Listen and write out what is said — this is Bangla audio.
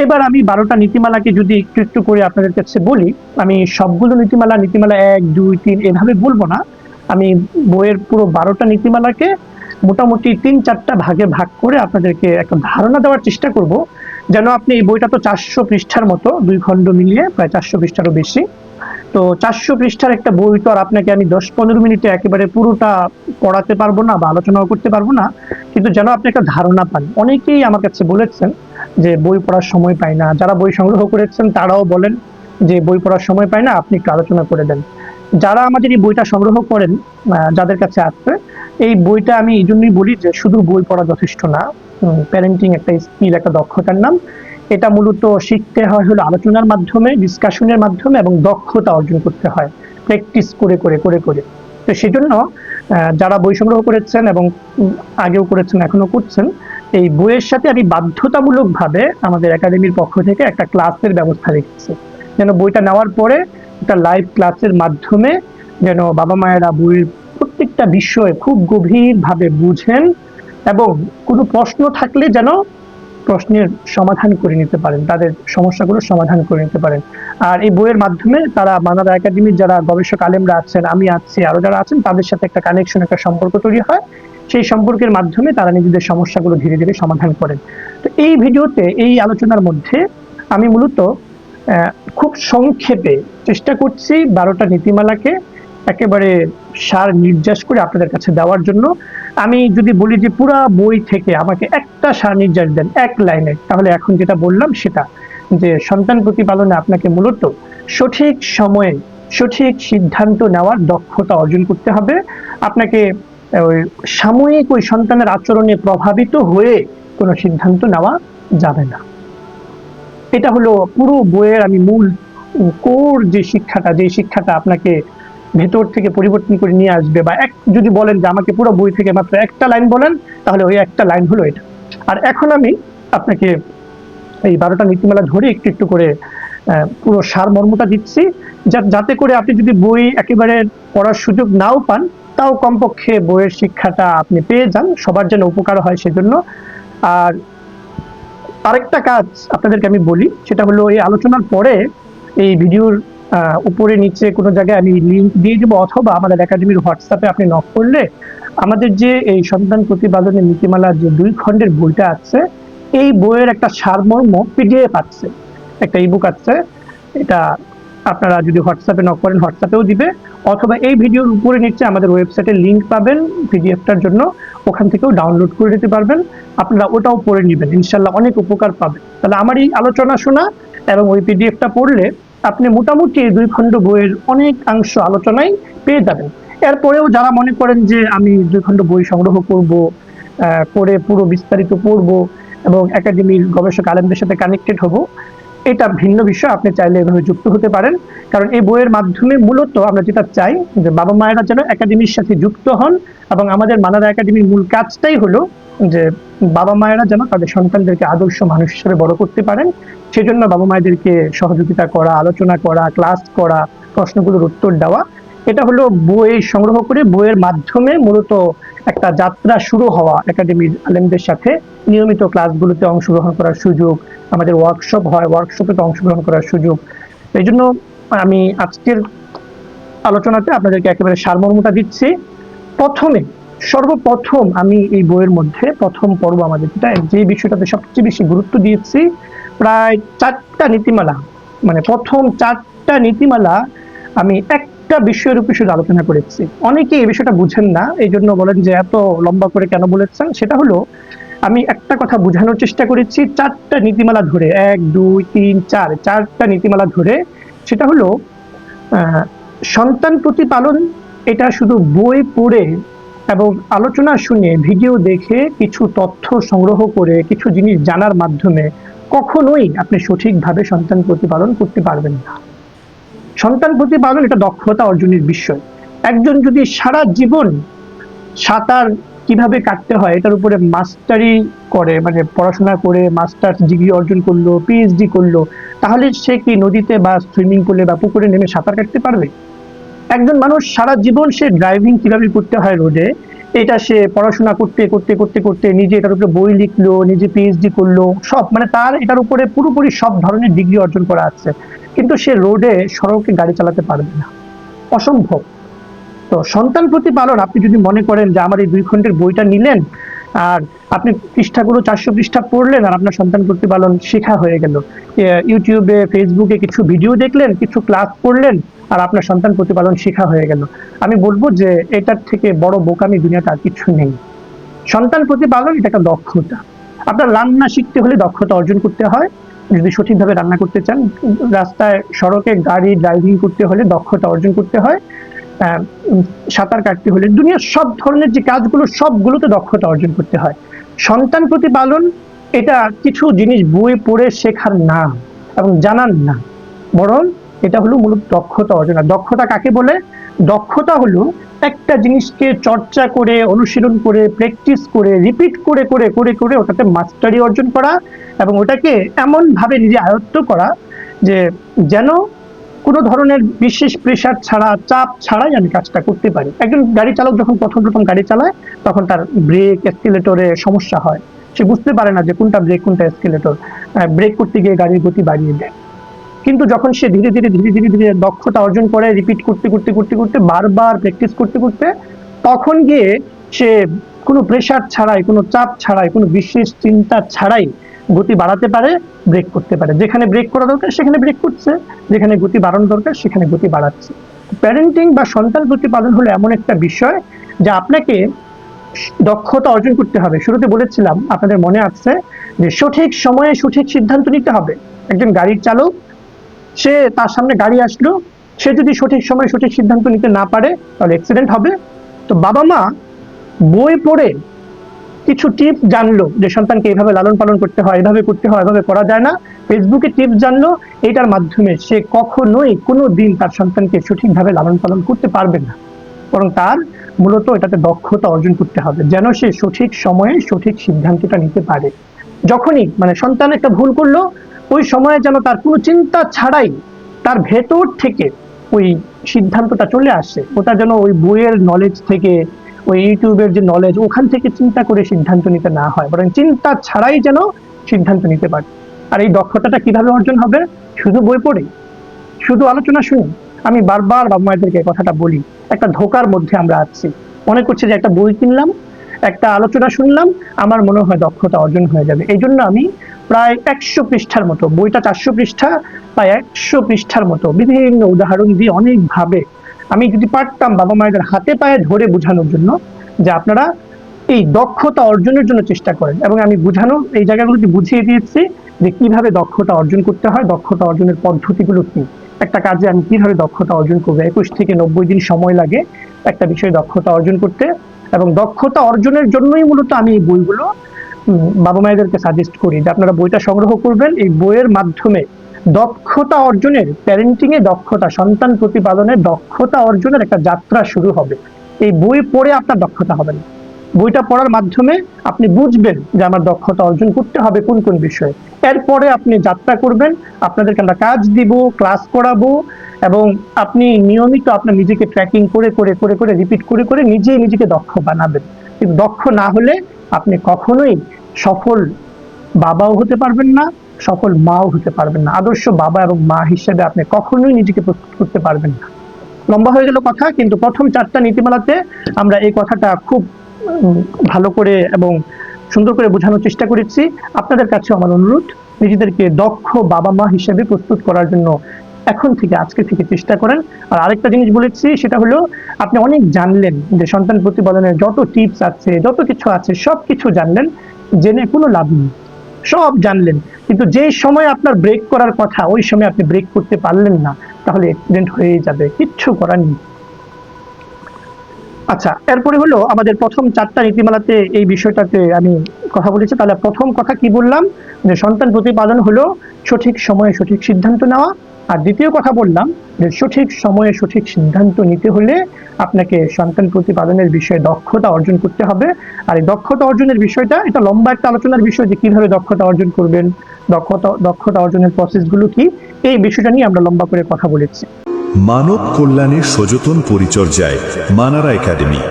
এবার আমি 12টা নীতিমালাকে যদি একটু একটু করে আপনাদের কাছে বলি, আমি সবগুলো নীতিমালা 1 2 3 এভাবে বলবো না। আমি বইয়ের পুরো 12টা নীতিমালাকে মোটামুটি 3-4টা ভাগে ভাগ করে আপনাদেরকে একটা ধারণা দেওয়ার চেষ্টা করব, যেন আপনি এই বইটা তো 400 পৃষ্ঠার মতো, 2 খণ্ড মিলিয়ে প্রায় 400 পৃষ্ঠারও বেশি। তো 400 পৃষ্ঠার একটা বই তো আর আপনাকে আমি 10-15 মিনিটে একেবারে পুরোটা পড়াতে পারবো না বা আলোচনাও করতে পারবো না, কিন্তু যেন আপনি একটা ধারণা পান। অনেকেই আমার কাছে বলেছেন যে বই পড়ার সময় পাই না, যারা বই সংগ্রহ করেছেন তারাও বলেন যে বই পড়ার সময় পাই না, আপনি একটু আলোচনা করে দেন। যারা আমাদের এই বইটা সংগ্রহ করেন, যাদের কাছে আছে এই বইটা, আমি এই জন্যই বলি যে শুধু বই পড়া যথেষ্ট না। প্যারেন্টিং একটা স্কিল, একটা দক্ষতার নাম। এটা মূলত শিখতে হয় হলো আলোচনার মাধ্যমে, ডিসকাশনের মাধ্যমে, এবং দক্ষতা অর্জন করতে হয় প্র্যাকটিস করে করে করে করে। তো সেজন্য যারা বই সংগ্রহ করেছেন এবং আগেও করেছেন এখনো করছেন, এই বইয়ের সাথে আমি বাধ্যতামূলকভাবে আমাদের একাডেমির পক্ষ থেকে একটা ক্লাসের ব্যবস্থা রেখেছি, যেন বইটা নেওয়ার পরে একটা লাইভ ক্লাসের মাধ্যমে যেন বাবা মায়েরা বইয়ের প্রত্যেকটা বিষয় খুব গভীরভাবে বুঝেন, এবং কোনো প্রশ্ন থাকলে যেন প্রশ্নের সমাধান করে নিতে পারেন, তাদের সমস্যাগুলো সমাধান করে নিতে পারেন। আর এই বইয়ের মাধ্যমে তারা মানারা একাডেমির যারা গবেষক আলেমরা আছেন, আমি আছি, আরো যারা আছেন, তাদের সাথে একটা কানেকশন, একটা সম্পর্ক তৈরি হয়। সেই সম্পর্কের মাধ্যমে তারা নিজেদের সমস্যাগুলো ধীরে ধীরে সমাধান করেন। তো এই ভিডিওতে, এই আলোচনার মধ্যে আমি মূলত খুব সংক্ষেপে চেষ্টা করছি 12টা নীতিমালাকে একেবারে সার নির্যাস করে আপনাদের কাছে দেওয়ার জন্য। আমি যদি বলি যে পুরা বই থেকে আমাকে একটা সার নির্যাস দেন এক লাইনে, তাহলে এখন যেটা বললাম সেটা, যে সন্তান প্রতিপালনে আপনাকে মূলত সঠিক সময়ে সঠিক সিদ্ধান্ত নেওয়ার দক্ষতা অর্জন করতে হবে। আপনাকে ওই সাময়িক ওই সন্তানের আচরণে প্রভাবিত হয়ে কোনো সিদ্ধান্ত নেওয়া যাবে না। এটা হলো পুরো বইয়ের আমি মূল কোর যে শিক্ষাটা, যে শিক্ষাটা আপনাকে ভেতর থেকে পরিবর্তন করে নিয়ে আসবে। বা যদি বলেন যে আমাকে পুরো বই থেকে মাত্র একটা লাইন বলেন, তাহলে ওই একটা লাইন হলো এটা। আর এখন আমি আপনাকে এই 12টা নীতিমালা ধরে একটু একটু করে পুরো সারমর্মটা দিচ্ছি, যাতে করে আপনি যদি বই একেবারে পড়ার সুযোগ নাও পান, তাও কমপক্ষে বইয়ের শিক্ষাটা আপনি পেয়ে যান, সবার যেন উপকার হয় সেজন্য। আর আরেকটা কাজ আপনাদেরকে আমি বলি, সেটা হলো এই আলোচনার পরে এই ভিডিওর উপরে নিচে কোনো জায়গায় আমি লিঙ্ক দিয়ে দেবো, অথবা আমাদের একাডেমির হোয়াটসঅ্যাপে আপনি নক করলে আমাদের যে এই সন্তান প্রতিপালনের নীতিমালার যে 2 খণ্ডের বইটা আছে, এই বইয়ের একটা সারমর্ম পিডিএফ আছে, একটা ইবুক আছে। এটা আপনারা যদি হোয়াটসঅ্যাপে নক করেন হোয়াটসঅ্যাপেও দিবে, অথবা এই ভিডিওর উপরে নিচে আমাদের ওয়েবসাইটের লিঙ্ক পাবেন পিডিএফটার জন্য, ওখান থেকেও ডাউনলোড করে নিতে পারবেন। আপনারা ওটাও পড়ে নেবেন, ইনশাল্লাহ অনেক উপকার পাবেন। তাহলে আমার এই আলোচনা শোনা এবং ওই পিডিএফটা পড়লে আপনি মোটামুটি 2 খণ্ড বইয়ের অনেকাংশ আলোচনায় পেয়ে যাবেন। এরপরেও যারা মনে করেন যে আমি 2 খণ্ড বই সংগ্রহ করব, করে পুরো বিস্তারিত পড়ব এবং একাডেমির গবেষক আলেমদের সাথে কানেক্টেড হব, এটা ভিন্ন বিষয়। আপনি চাইলে এভাবে যুক্ত হতে পারেন, কারণ এই বইয়ের মাধ্যমে মূলত আমরা যেটা চাই যে বাবা মায়েরা যেন একাডেমির সাথে যুক্ত হন, এবং আমাদের মানারা একাডেমির মূল কাজটাই হলো যে বাবা মায়েরা যেন তাদের সন্তানদেরকে আদর্শ মানুষ হিসেবে বড় করতে পারেন। সেজন্য বাবা মায়েদেরকে সহযোগিতা করা, আলোচনা করা, ক্লাস করা, প্রশ্নগুলোর উত্তর দেওয়া, এটা হলো বই সংগ্রহ করে বইয়ের মাধ্যমে মূলত একটা যাত্রা শুরু হওয়া। একাডেমির আলেমদের সাথে নিয়মিত ক্লাসগুলোতে অংশগ্রহণ করার সুযোগ, আমাদের ওয়ার্কশপ হয়, ওয়ার্কশপে অংশগ্রহণ করার সুযোগ। এই জন্য আমি আজকের আলোচনাতে আপনাদেরকে একেবারে সারমর্মটা দিচ্ছি। সর্বপ্রথম আমি এই বইয়ের মধ্যে প্রথম পর্ব আমাদের যে বিষয়টাতে সবচেয়ে বেশি গুরুত্ব দিয়েছি, প্রায় 4টা নীতিমালা, মানে প্রথম 4টা নীতিমালা আমি একটা বিষয়ের উপর শুধু আলোচনা করেছি। অনেকে এই বিষয়টা বুঝেন না, এই জন্য বলেন যে এত লম্বা করে কেন বলেছেন। সেটা হলো, আমি একটা কথা বোঝানোর চেষ্টা করেছি 4টা নীতিমালা ধরে, 1 2 3 4, 4টা নীতিমালা ধরে। সেটা হলো সন্তান প্রতিপালন, এটা শুধু বই পড়ে এবং আলোচনা শুনে, ভিডিও দেখে, কিছু তথ্য সংগ্রহ করে, কিছু জিনিস জানার মাধ্যমে কখনোই আপনি সঠিকভাবে সন্তান প্রতিপালন করতে পারবেন না। সন্তান প্রতিপালন এটা দক্ষতা অর্জনের বিষয়। একজন যদি সারা জীবন সাঁতার কিভাবে কাটতে হয় এটার উপরে মাস্টারি করে, মানে পড়াশোনা করে মাস্টার্স ডিগ্রি অর্জন করলো, পিএইচডি করলো, তাহলে সে কি নদীতে বা সুইমিং পুলে বা পুকুরে নেমে সাঁতার কাটতে পারবে? একজন মানুষ সারা জীবন সে ড্রাইভিং কিভাবে করতে হয় রোডে, এটা সে পড়াশোনা করতে করতে করতে করতে নিজে এটার উপরে বই লিখলো, নিজে পিএইচডি করলো, সব মানে তার এটার উপরে পুরোপুরি সব ধরনের ডিগ্রি অর্জন করা আছে, কিন্তু সে রোডে সড়কে গাড়ি চালাতে পারবে না, অসম্ভব। তো সন্তান প্রতিপালন, আপনি যদি মনে করেন যে আমার এই 2 খণ্ডের বইটা নিলেন আর আপনি পৃষ্ঠাগুলো 400 পৃষ্ঠা পড়লেন আর আপনার সন্তান প্রতিপালন শেখা হয়ে গেল, ইউটিউবে ফেসবুকে কিছু ভিডিও দেখলেন, কিছু ক্লাস করলেন আর আপনার সন্তান প্রতিপালন শেখা হয়ে গেল, আমি বলবো যে এটার থেকে বড় বোকামি দুনিয়াতে আর কিছু নেই। সন্তান প্রতিপালন এটা একটা দক্ষতা। আপনার রান্না শিখতে হলে দক্ষতা অর্জন করতে হয়, যদি সঠিকভাবে রান্না করতে চান। রাস্তায় সড়কে গাড়ি ড্রাইভিং করতে হলে দক্ষতা অর্জন করতে হয়। সাঁতার কাটতে হলে, দুনিয়ার সব ধরনের যে কাজগুলো সবগুলোতে দক্ষতা অর্জন করতে হয়। সন্তান প্রতিপালন এটা কিছু জিনিস বই পড়ে শেখার না এবং জানার না, বরং এটা হলো মূলত দক্ষতা অর্জন। আর দক্ষতা কাকে বলে? দক্ষতা হলো একটা জিনিসকে চর্চা করে, অনুশীলন করে, প্র্যাকটিস করে, রিপিট করে করে করে করে ওটাতে মাস্টারি অর্জন করা এবং ওটাকে এমন ভাবে নিজে আয়ত্ত করা যে যেন কোনো ধরনের বিশেষ প্রেশার ছাড়া, চাপ ছাড়াই আমি কাজটা করতে পারি। একজন গাড়ি চালক যখন প্রথম প্রথম গাড়ি চালায় তখন তার ব্রেক এসকেলেটরে সমস্যা হয়, সে বুঝতে পারে না যে কোনটা ব্রেক কোনটা এসকেলেটর, ব্রেক করতে গিয়ে গাড়ির গতি বাড়িয়ে দেয়। কিন্তু যখন সে ধীরে ধীরে ধীরে ধীরে ধীরে দক্ষতা অর্জন করে, রিপিট করতে করতে করতে করতে, বারবার প্র্যাকটিস করতে করতে, তখন গিয়ে সে কোনো প্রেশার ছাড়াই, কোনো চাপ ছাড়াই, কোনো বিশেষ চিন্তা ছাড়াই গতি বাড়াতে পারে, ব্রেক করতে পারে। যেখানে ব্রেক করা দরকার সেখানে ব্রেক করছে, যেখানে গতি বাড়ানো দরকার সেখানে গতি বাড়াচ্ছে। প্যারেন্টিং বা সন্তান প্রতিপালন হলো এমন একটা বিষয় যা আপনাকে দক্ষতা অর্জন করতে হবে। শুরুতে বলেছিলাম, আপনাদের মনে আছে, যে সঠিক সময়ে সঠিক সিদ্ধান্ত নিতে হবে। একজন গাড়ির চালক, সে তার সামনে গাড়ি আসলো, সে যদি সঠিক সময়ে সঠিক সিদ্ধান্ত নিতে না পারে তাহলে অ্যাক্সিডেন্ট হবে। তো বাবা মা বই পড়ে কিছু টিপস জানলো যে সন্তানকে এইভাবে লালন পালন করতে হয়, এভাবে করতে হয়, এভাবে করা যায় না, ফেসবুকে টিপস জানলো, এটার মাধ্যমে সে কখনোই কোনো দিন তার সন্তানকে সঠিকভাবে লালন পালন করতে পারবে না, বরং তার মূলত এটাতে দক্ষতা অর্জন করতে হবে যেন সে সঠিক সময়ে সঠিক সিদ্ধান্তটা নিতে পারে। যখনই মানে সন্তান একটা ভুল করলো, ওই সময়ে যেন তার কোনো চিন্তা ছাড়াই তার ভেতর থেকে ওই সিদ্ধান্তটা চলে আসে, ওটা যেন ওই বইয়ের নলেজ থেকে, ওই ইউটিউবের যে নলেজ ওখান থেকে চিন্তা করে সিদ্ধান্ত নিতে না হয়, বরং চিন্তা ছাড়াই যেন সিদ্ধান্ত নিতে পারে। আর এই দক্ষতাটা কিভাবে অর্জন হবে? শুধু বই পড়ে, শুধু আলোচনা শুনি। আমি বারবার বাবা মায়েদেরকে কথাটা বলি, একটা ধোকার মধ্যে আমরা আছি, মনে করছে যে একটা বই কিনলাম, একটা আলোচনা শুনলাম, আমার মনে হয় দক্ষতা অর্জন হয়ে যাবে। এই জন্য আমি প্রায় 100 পৃষ্ঠার মতো, বইটা 400 পৃষ্ঠা, প্রায় 100 পৃষ্ঠার মতো বিভিন্ন উদাহরণ দিয়ে অনেকভাবে আমি যদি পারতাম বাবা মায়েদের হাতে পায়ে ধরে বোঝানোর জন্য যে আপনারা এই দক্ষতা অর্জনের জন্য চেষ্টা করেন, এবং আমি বোঝানোর এই জায়গাগুলোতে বুঝিয়ে দিয়েছি যে কিভাবে দক্ষতা অর্জন করতে হয়, দক্ষতা অর্জনের পদ্ধতিগুলো কি, একটা কাজে আমি কিভাবে দক্ষতা অর্জন করবো। 21 থেকে 90 দিন সময় লাগে একটা বিষয়ে দক্ষতা অর্জন করতে, এবং দক্ষতা অর্জনের জন্যই মূলত আমি এই বইগুলো বাবা মায়েদেরকে সাজেস্ট করি যে আপনারা বইটা সংগ্রহ করবেন। এই বইয়ের মাধ্যমে দক্ষতা অর্জনের, প্যারেন্টিং এ দক্ষতা, সন্তান প্রতিপালনের দক্ষতা অর্জনের একটা যাত্রা শুরু হবে। এই বই পড়ে আপনার দক্ষতা হবে না, বইটা পড়ার মাধ্যমে আপনি বুঝবেন যে আমার দক্ষতা অর্জন করতে হবে কোন কোন বিষয়ে। এরপরে আপনি যাত্রা করবেন, আপনাদেরকে আমরা কাজ দিব, ক্লাস করাবো, এবং আপনি নিয়মিত আপনার নিজেকে ট্র্যাকিং করে করে করে করে রিপিট করে করে নিজেই নিজেকে দক্ষ বানাবেন। কিন্তু দক্ষ না হলে আপনি কখনোই সফল বাবাও হতে পারবেন না, সফল মাও হতে পারবেন না। আদর্শ বাবা এবং মা হিসেবে আপনি কখনোই নিজেকে প্রস্তুত করতে পারবেন না। লম্বা হয়ে গেল কথা, কিন্তু প্রথম 4টা নীতিমালাতে আমরা এই কথাটা খুব ভালো করে এবং সুন্দর করে বোঝানোর চেষ্টা করেছি। আপনাদের কাছে আমার অনুরোধ, নিজেদেরকে দক্ষ বাবা মা হিসেবে প্রস্তুত করার জন্য এখন থেকে, আজকে থেকে চেষ্টা করেন। আর আরেকটা জিনিস বলেছি, সেটা হলো আপনি অনেক জানলেন, যে সন্তান প্রতিপালনের যত টিপস আছে, যত কিছু আছে, সব কিছু জানলেন, জেনে কোনো লাভ নেই। সব জানলেন, কিন্তু যেই সময় আপনার ব্রেক করার কথা ওই সময় আপনি ব্রেক করতে পারলেন না, তাহলে অ্যাক্সিডেন্ট হয়ে যাবে, কিচ্ছু করার নেই। আচ্ছা, এরপরে হলো আমাদের প্রথম 4টা নীতিমালাতে এই বিষয়টাতে আমি কথা বলেছি। তাহলে প্রথম কথা কি বললাম, যে সন্তান প্রতিপালন হলো সঠিক সময়ে সঠিক সিদ্ধান্ত নেওয়া। আর দ্বিতীয় কথা বললাম যে সঠিক সময়ে সঠিক সিদ্ধান্ত নিতে হলে আপনাকে সন্তান প্রতিপালনের বিষয়ে দক্ষতা অর্জন করতে হবে। আর এই দক্ষতা অর্জনের বিষয়টা, এটা লম্বা একটা আলোচনার বিষয়, যে কিভাবে দক্ষতা অর্জন করবেন, দক্ষতা অর্জনের প্রসেসগুলো কি, এই বিষয়টা নিয়ে আমরা লম্বা করে কথা বলেছি। মানব কল্যাণের সযতন পরিচর্যায় মানারা একাডেমি।